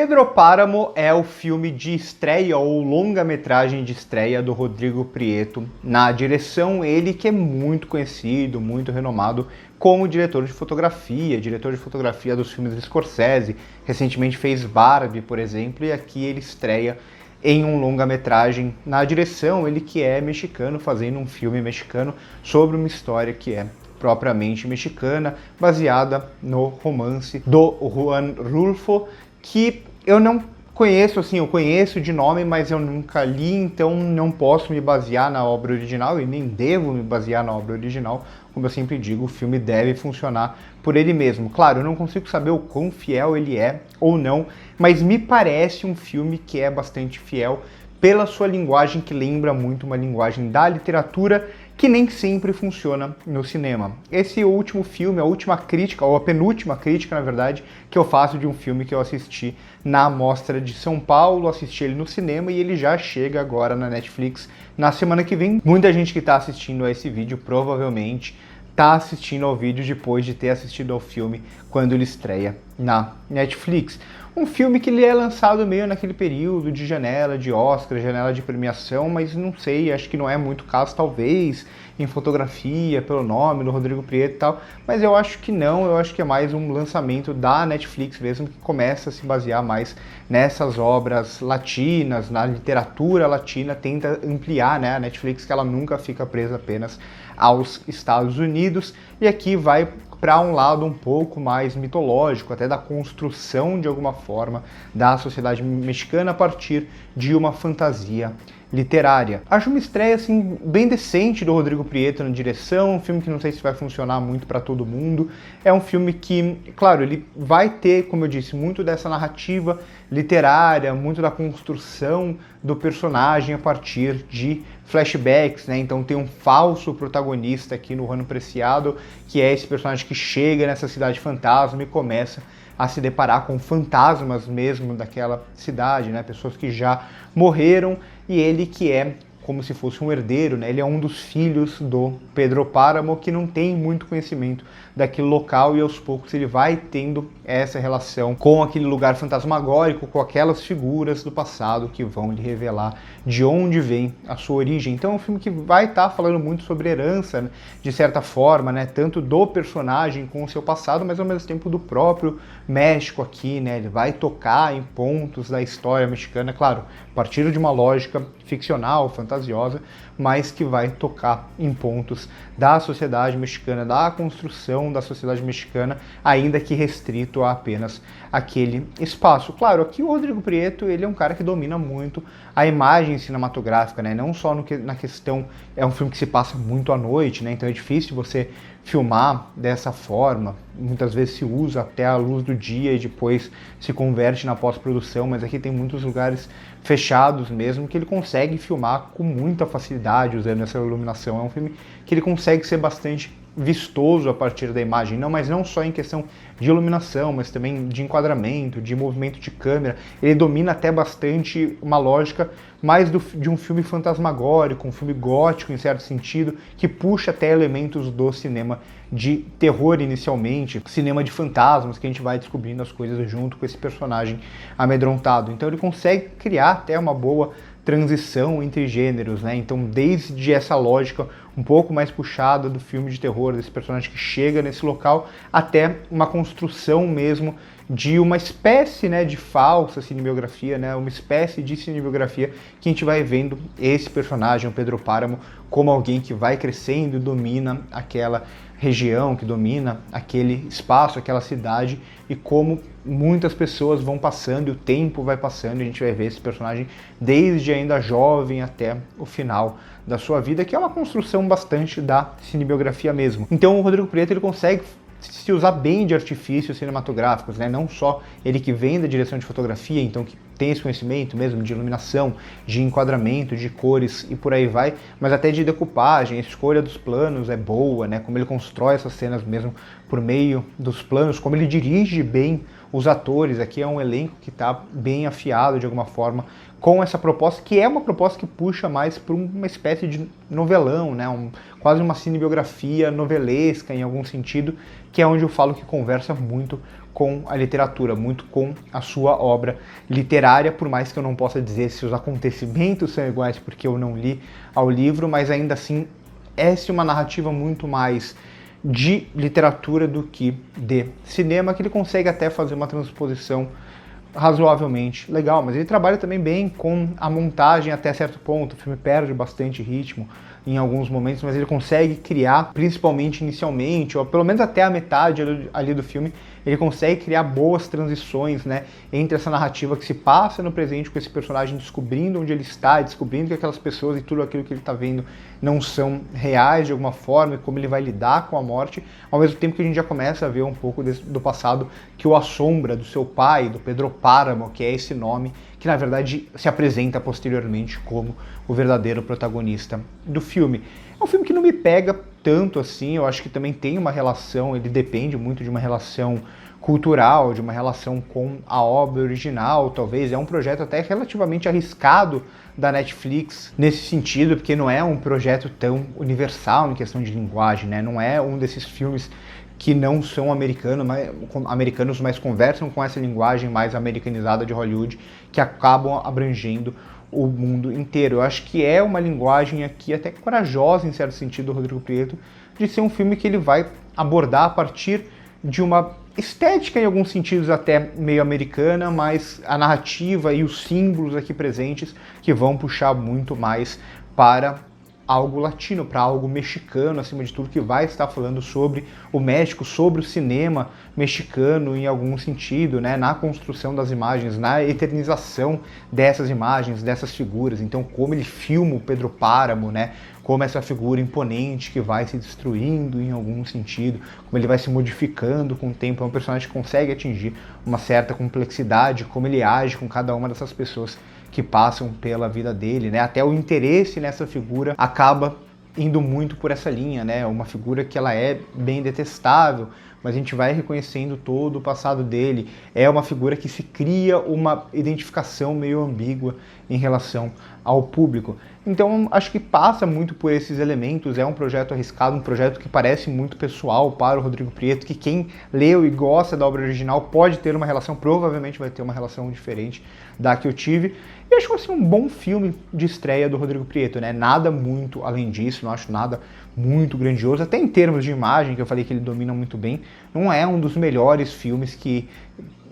Pedro Páramo é o filme de estreia ou longa-metragem de estreia do Rodrigo Prieto na direção, ele que é muito conhecido, muito renomado como diretor de fotografia dos filmes de Scorsese, recentemente fez Barbie, por exemplo, e aqui ele estreia em um longa-metragem na direção, ele que é mexicano, fazendo um filme mexicano sobre uma história que é propriamente mexicana, baseada no romance do Juan Rulfo, que eu não conheço, assim, eu conheço de nome, mas eu nunca li, então não posso me basear na obra original e nem devo me basear na obra original. Como eu sempre digo, o filme deve funcionar por ele mesmo. Claro, eu não consigo saber o quão fiel ele é ou não, mas me parece um filme que é bastante fiel pela sua linguagem, que lembra muito uma linguagem da literatura, que nem sempre funciona no cinema. Esse último filme, a última crítica, ou a penúltima crítica, na verdade, que eu faço de um filme que eu assisti na Mostra de São Paulo, assisti ele no cinema e ele já chega agora na Netflix na semana que vem. Muita gente que está assistindo a esse vídeo provavelmente está assistindo ao vídeo depois de ter assistido ao filme quando ele estreia na Netflix. Um filme que ele é lançado meio naquele período de janela de Oscar, janela de premiação, mas não sei, acho que não é muito caso, talvez em fotografia, pelo nome do Rodrigo Prieto e tal, mas eu acho que não, eu acho que é mais um lançamento da Netflix mesmo, que começa a se basear mais nessas obras latinas, na literatura latina, tenta ampliar, né, a Netflix, que ela nunca fica presa apenas aos Estados Unidos, e aqui vai para um lado um pouco mais mitológico, até da construção de alguma forma da sociedade mexicana a partir de uma fantasia literária. Acho uma estreia assim bem decente do Rodrigo Prieto na direção, um filme que não sei se vai funcionar muito para todo mundo. É um filme que, claro, ele vai ter, como eu disse, muito dessa narrativa literária, muito da construção do personagem a partir de flashbacks, né? Então tem um falso protagonista aqui no Rano Preciado, que é esse personagem que chega nessa cidade fantasma e começa a se deparar com fantasmas mesmo daquela cidade, né? Pessoas que já morreram, e ele que é como se fosse um herdeiro, né? Ele é um dos filhos do Pedro Páramo, que não tem muito conhecimento daquele local, e aos poucos ele vai tendo essa relação com aquele lugar fantasmagórico, com aquelas figuras do passado que vão lhe revelar de onde vem a sua origem. Então é um filme que vai estar falando muito sobre herança, né? De certa forma, né? Tanto do personagem com o seu passado, mas ao mesmo tempo do próprio México aqui, né? Ele vai tocar em pontos da história mexicana, claro, a partir de uma lógica ficcional, fantasiosa, mas que vai tocar em pontos da sociedade mexicana, da construção da sociedade mexicana, ainda que restrito a apenas aquele espaço. Claro, aqui o Rodrigo Prieto, ele é um cara que domina muito a imagem cinematográfica, né? Não só na questão, é um filme que se passa muito à noite, né? Então é difícil você filmar dessa forma, muitas vezes se usa até a luz do dia e depois se converte na pós-produção, mas aqui tem muitos lugares fechados mesmo que ele consegue filmar com muita facilidade usando essa iluminação. É um filme que ele consegue ser bastante vistoso a partir da imagem, mas não só em questão de iluminação, mas também de enquadramento, de movimento de câmera. Ele domina até bastante uma lógica mais de um filme fantasmagórico, um filme gótico em certo sentido, que puxa até elementos do cinema de terror inicialmente, cinema de fantasmas, que a gente vai descobrindo as coisas junto com esse personagem amedrontado. Então ele consegue criar até uma boa transição entre gêneros, né? Então desde essa lógica um pouco mais puxada do filme de terror, desse personagem que chega nesse local, até uma construção mesmo de uma espécie, né, de falsa cinebiografia, né, uma espécie de cinebiografia que a gente vai vendo esse personagem, o Pedro Páramo, como alguém que vai crescendo e domina aquela região, que domina aquele espaço, aquela cidade, e como muitas pessoas vão passando e o tempo vai passando, e a gente vai ver esse personagem desde ainda jovem até o final da sua vida, que é uma construção bastante da cinebiografia mesmo. Então o Rodrigo Prieto, ele consegue se usar bem de artifícios cinematográficos, né? Não só ele que vem da direção de fotografia, então que tem esse conhecimento mesmo de iluminação, de enquadramento, de cores e por aí vai, mas até de decupagem, a escolha dos planos é boa, né? Como ele constrói essas cenas mesmo por meio dos planos, como ele dirige bem os atores, aqui é um elenco que está bem afiado de alguma forma com essa proposta, que é uma proposta que puxa mais para uma espécie de novelão, né? Quase uma cinebiografia novelesca em algum sentido, que é onde eu falo que conversa muito com a literatura, muito com a sua obra literária, por mais que eu não possa dizer se os acontecimentos são iguais porque eu não li ao livro, mas ainda assim essa é uma narrativa muito mais de literatura do que de cinema, que ele consegue até fazer uma transposição razoavelmente legal, mas ele trabalha também bem com a montagem até certo ponto. O filme perde bastante ritmo em alguns momentos, mas ele consegue criar, principalmente inicialmente, ou pelo menos até a metade ali do filme, ele consegue criar boas transições, né, entre essa narrativa que se passa no presente com esse personagem descobrindo onde ele está, descobrindo que aquelas pessoas e tudo aquilo que ele está vendo não são reais de alguma forma, e como ele vai lidar com a morte, ao mesmo tempo que a gente já começa a ver um pouco do passado que o assombra, do seu pai, do Pedro Páramo, que é esse nome que na verdade se apresenta posteriormente como o verdadeiro protagonista do filme. É um filme que não me pega tanto assim, eu acho que também tem uma relação, ele depende muito de uma relação cultural, de uma relação com a obra original, talvez. É um projeto até relativamente arriscado da Netflix nesse sentido, porque não é um projeto tão universal em questão de linguagem, né? Não é um desses filmes que não são americanos, mas conversam com essa linguagem mais americanizada de Hollywood, que acabam abrangendo o mundo inteiro. Eu acho que é uma linguagem aqui até corajosa, em certo sentido, do Rodrigo Prieto, de ser um filme que ele vai abordar a partir de uma estética, em alguns sentidos até meio americana, mas a narrativa e os símbolos aqui presentes que vão puxar muito mais para algo latino, para algo mexicano, acima de tudo, que vai estar falando sobre o México, sobre o cinema mexicano em algum sentido, né, na construção das imagens, na eternização dessas imagens, dessas figuras. Então, como ele filma o Pedro Páramo, né, como essa figura imponente que vai se destruindo em algum sentido, como ele vai se modificando com o tempo. É um personagem que consegue atingir uma certa complexidade, como ele age com cada uma dessas pessoas que passam pela vida dele, né? Até o interesse nessa figura acaba indo muito por essa linha, né? Uma figura que ela é bem detestável, mas a gente vai reconhecendo todo o passado dele. É uma figura que se cria uma identificação meio ambígua em relação ao público. Então, acho que passa muito por esses elementos. É um projeto arriscado, um projeto que parece muito pessoal para o Rodrigo Prieto, que quem leu e gosta da obra original pode ter uma relação, provavelmente vai ter uma relação diferente da que eu tive. E acho assim, um bom filme de estreia do Rodrigo Prieto, né? Nada muito além disso, não acho nada muito grandioso, até em termos de imagem, que eu falei que ele domina muito bem. Não é um dos melhores filmes que...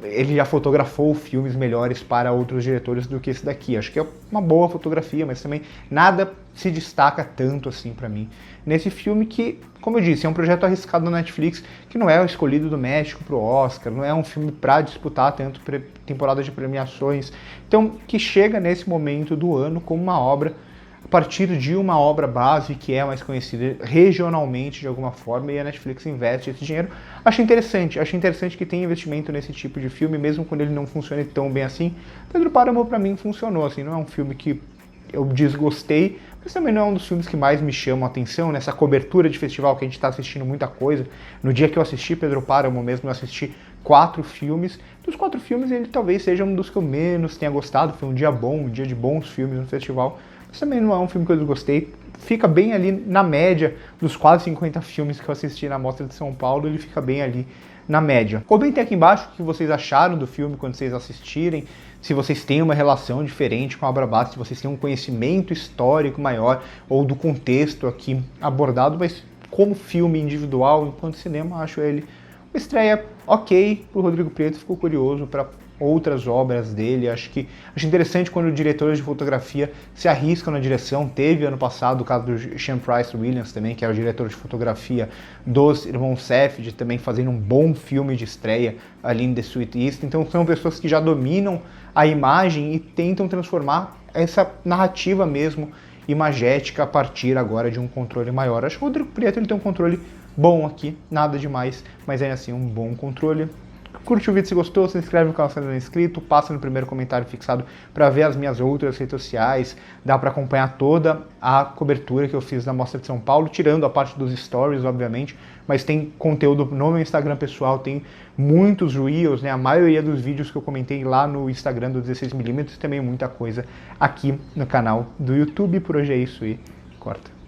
Ele já fotografou filmes melhores para outros diretores do que esse daqui. Acho que é uma boa fotografia, mas também nada se destaca tanto assim para mim nesse filme que, como eu disse, é um projeto arriscado da Netflix, que não é o escolhido do México para o Oscar, não é um filme para disputar tanto temporada de premiações. Então, que chega nesse momento do ano como uma obra a partir de uma obra base que é mais conhecida regionalmente de alguma forma, e a Netflix investe esse dinheiro. Acho interessante que tenha investimento nesse tipo de filme, mesmo quando ele não funcione tão bem assim. Pedro Páramo para mim funcionou, assim, não é um filme que eu desgostei, mas também não é um dos filmes que mais me chamam a atenção nessa cobertura de festival que a gente está assistindo muita coisa. No dia que eu assisti Pedro Páramo mesmo, eu assisti 4 filmes. Dos 4 filmes, ele talvez seja um dos que eu menos tenha gostado. Foi um dia bom, um dia de bons filmes no festival. Mas também não é um filme que eu desgostei. Fica bem ali na média dos quase 50 filmes que eu assisti na Mostra de São Paulo, ele fica bem ali na média. Comentem aqui embaixo o que vocês acharam do filme quando vocês assistirem, se vocês têm uma relação diferente com a obra base, se vocês têm um conhecimento histórico maior ou do contexto aqui abordado, mas como filme individual, enquanto cinema, acho ele uma estreia ok pro Rodrigo Prieto. Ficou curioso para outras obras dele. Acho interessante quando diretores de fotografia se arriscam na direção. Teve ano passado o caso do Sean Price Williams também, que era o diretor de fotografia dos irmãos Safdie, também fazendo um bom filme de estreia ali em The Sweet East. Então são pessoas que já dominam a imagem e tentam transformar essa narrativa mesmo imagética a partir agora de um controle maior. Acho que o Rodrigo Prieto ele tem um controle bom aqui, nada demais, mas é assim um bom controle. Curte o vídeo se gostou, se inscreve no canal se não é inscrito, passa no primeiro comentário fixado para ver as minhas outras redes sociais, dá para acompanhar toda a cobertura que eu fiz da Mostra de São Paulo, tirando a parte dos stories, obviamente, mas tem conteúdo no meu Instagram pessoal, tem muitos reels, né, a maioria dos vídeos que eu comentei lá no Instagram do 16mm, também muita coisa aqui no canal do YouTube. Por hoje é isso e corta.